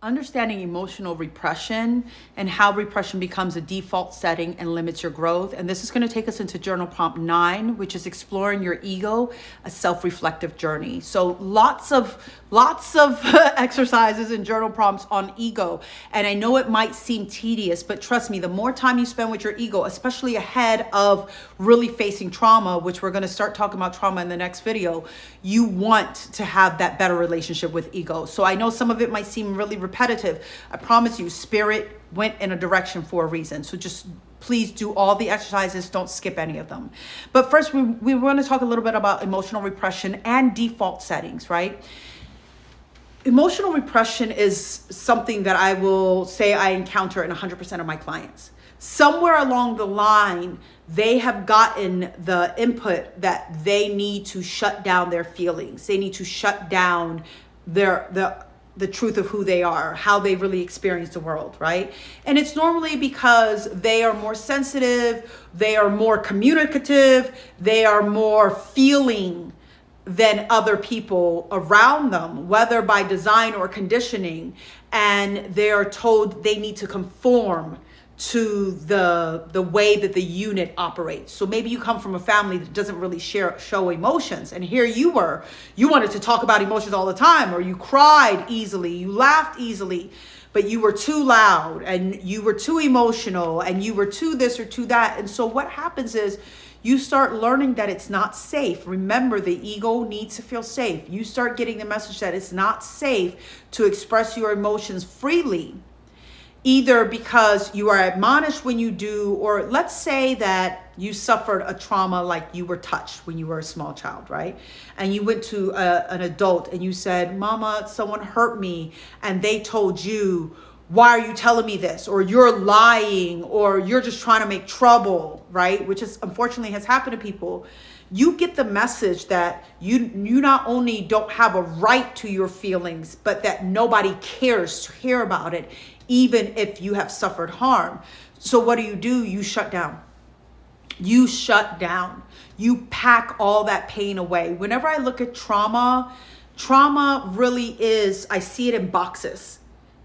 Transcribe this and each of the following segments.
Understanding emotional repression and how repression becomes a default setting and limits your growth. And this is going to take us into journal prompt 9, which is exploring your ego, a self-reflective journey. So lots of exercises and journal prompts on ego. And I know it might seem tedious, but trust me, the more time you spend with your ego, especially ahead of really facing trauma, which we're going to start talking about trauma in the next video, you want to have that better relationship with ego. So I know some of it might seem really repetitive. I promise you, spirit went in a direction for a reason. So just please do all the exercises. Don't skip any of them. But first, we want to talk a little bit about emotional repression and default settings, right? Emotional repression is something that I will say I encounter in 100% of my clients. Somewhere along the line, they have gotten the input that they need to shut down their feelings. They need to shut down the truth of who they are, how they really experience the world, right? And it's normally because they are more sensitive, they are more communicative, they are more feeling than other people around them, whether by design or conditioning, and they are told they need to conform to the way that the unit operates. So maybe you come from a family that doesn't really show emotions, and here you wanted to talk about emotions all the time, or you cried easily, you laughed easily, but you were too loud and you were too emotional and you were too this or too that. And so what happens is you start learning that it's not safe. Remember, the ego needs to feel safe. You start getting the message that it's not safe to express your emotions freely, either because you are admonished when you do, or let's say that you suffered a trauma, like you were touched when you were a small child, right? And you went to an adult and you said, Mama, someone hurt me, and they told you, why are you telling me this? Or you're lying, or you're just trying to make trouble, right? Which is unfortunately has happened to people. You get the message that you not only don't have a right to your feelings, but that nobody cares to hear about it, even if you have suffered harm. So what do? You shut down. You shut down. You pack all that pain away. Whenever I look at trauma really is, I see it in boxes.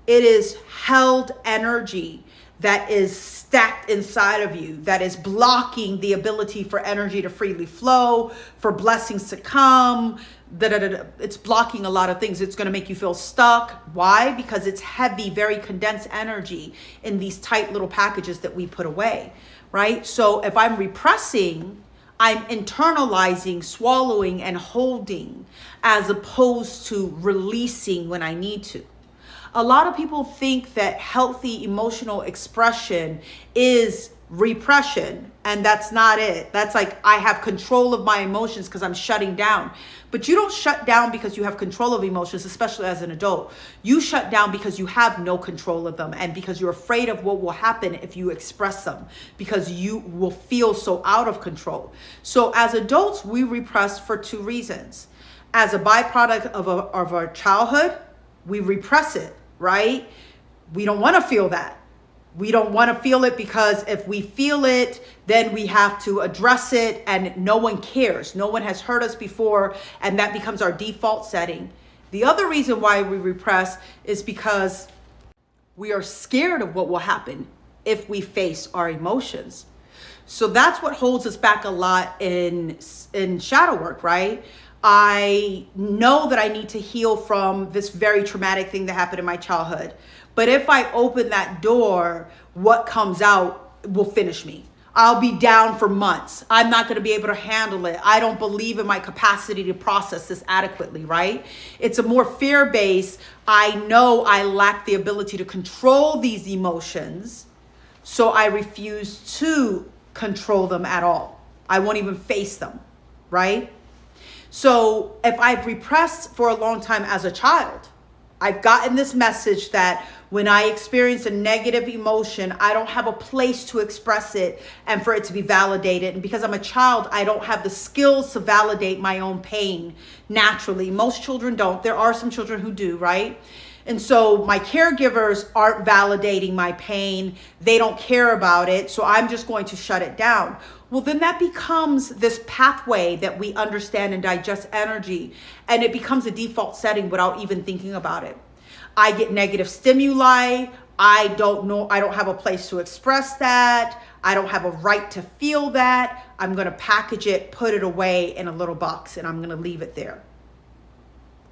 It is held energy that is stacked inside of you, that is blocking the ability for energy to freely flow, for blessings to come. It's blocking a lot of things. It's going to make you feel stuck. Why? Because it's heavy, very condensed energy in these tight little packages that we put away, right? So if I'm repressing, I'm internalizing, swallowing, and holding, as opposed to releasing when I need to. A lot of people think that healthy emotional expression is repression, and that's not it. That's like, I have control of my emotions because I'm shutting down. But you don't shut down because you have control of emotions, especially as an adult. You shut down because you have no control of them, and because you're afraid of what will happen if you express them, because you will feel so out of control. So as adults, we repress for two reasons. As a byproduct of our childhood, we repress it, right? We don't want to feel that. We don't want to feel it because if we feel it, then we have to address it, and no one cares. No one has hurt us before, and that becomes our default setting. The other reason why we repress is because we are scared of what will happen if we face our emotions. So that's what holds us back a lot in shadow work, right? I know that I need to heal from this very traumatic thing that happened in my childhood. But if I open that door, what comes out will finish me. I'll be down for months. I'm not going to be able to handle it. I don't believe in my capacity to process this adequately, right? It's a more fear-based, I know I lack the ability to control these emotions, so I refuse to control them at all. I won't even face them, right? So if I've repressed for a long time as a child, I've gotten this message that when I experience a negative emotion, I don't have a place to express it and for it to be validated. And because I'm a child, I don't have the skills to validate my own pain naturally. Most children don't. There are some children who do, right? And so my caregivers aren't validating my pain. They don't care about it. So I'm just going to shut it down. Well, then that becomes this pathway that we understand and digest energy, and it becomes a default setting without even thinking about it. I get negative stimuli. I don't know. I don't have a place to express that. I don't have a right to feel that. I'm going to package it, put it away in a little box, and I'm going to leave it there.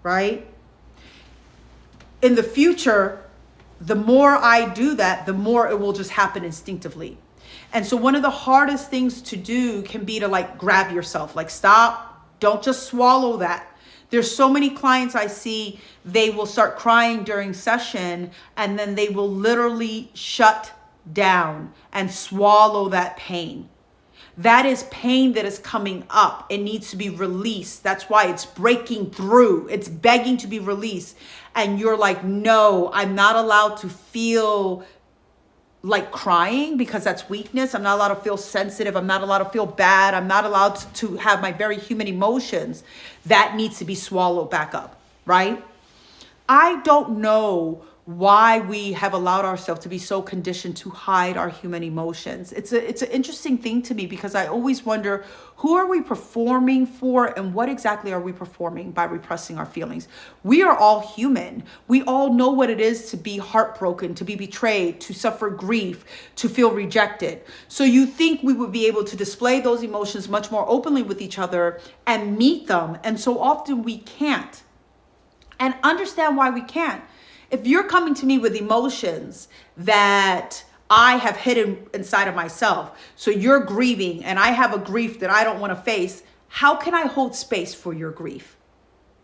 Right? In the future, the more I do that, the more it will just happen instinctively. And so one of the hardest things to do can be to like grab yourself, like stop, don't just swallow that. There's so many clients I see, they will start crying during session and then they will literally shut down and swallow that pain. That is pain that is coming up. It needs to be released. That's why it's breaking through. It's begging to be released. And you're like, no, I'm not allowed to feel like crying because that's weakness. I'm not allowed to feel sensitive. I'm not allowed to feel bad. I'm not allowed to have my very human emotions. That needs to be swallowed back up, right? I don't know why we have allowed ourselves to be so conditioned to hide our human emotions. It's an interesting thing to me because I always wonder, who are we performing for and what exactly are we performing by repressing our feelings? We are all human. We all know what it is to be heartbroken, to be betrayed, to suffer grief, to feel rejected. So you think we would be able to display those emotions much more openly with each other and meet them. And so often we can't. And understand why we can't. If you're coming to me with emotions that I have hidden inside of myself, so you're grieving and I have a grief that I don't want to face, how can I hold space for your grief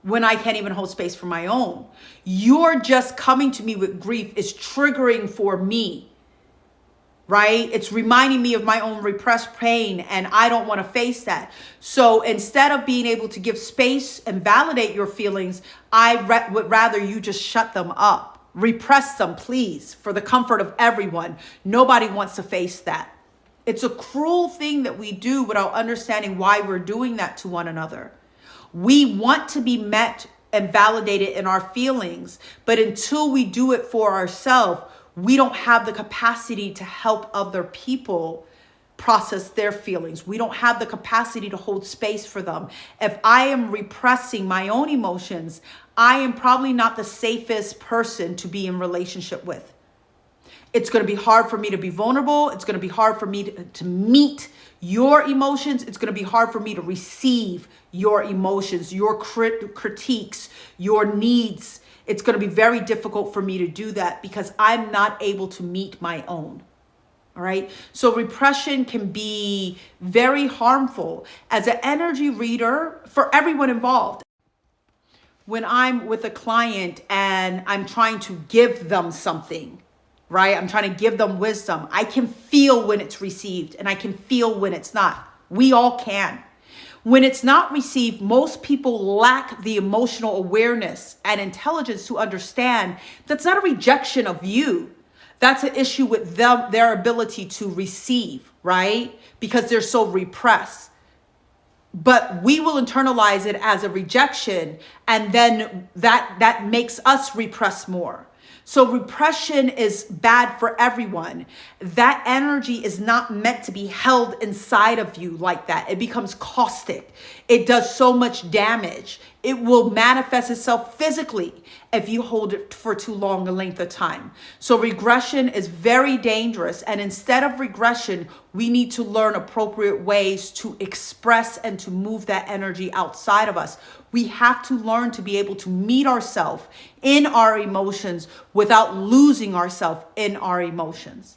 when I can't even hold space for my own? You're just coming to me with grief is triggering for me, right? It's reminding me of my own repressed pain and I don't want to face that. So instead of being able to give space and validate your feelings, I would rather you just shut them up. Repress them, please, for the comfort of everyone. Nobody wants to face that. It's a cruel thing that we do without understanding why we're doing that to one another. We want to be met and validated in our feelings, but until we do it for ourselves, we don't have the capacity to help other people process their feelings. We don't have the capacity to hold space for them. If I am repressing my own emotions, I am probably not the safest person to be in relationship with. It's going to be hard for me to be vulnerable. It's going to be hard for me to meet your emotions. It's going to be hard for me to receive your emotions, your critiques, your needs. It's going to be very difficult for me to do that because I'm not able to meet my own. All right. So repression can be very harmful as an energy reader for everyone involved. When I'm with a client and I'm trying to give them something, right? I'm trying to give them wisdom. I can feel when it's received and I can feel when it's not. We all can. When it's not received, most people lack the emotional awareness and intelligence to understand that's not a rejection of you. That's an issue with them, their ability to receive, right? Because they're so repressed. But we will internalize it as a rejection, and then that makes us repress more. So repression is bad for everyone. That energy is not meant to be held inside of you like that. It becomes caustic. It does so much damage. It will manifest itself physically if you hold it for too long a length of time. So regression is very dangerous. And instead of regression, we need to learn appropriate ways to express and to move that energy outside of us. We have to learn to be able to meet ourselves in our emotions without losing ourselves in our emotions.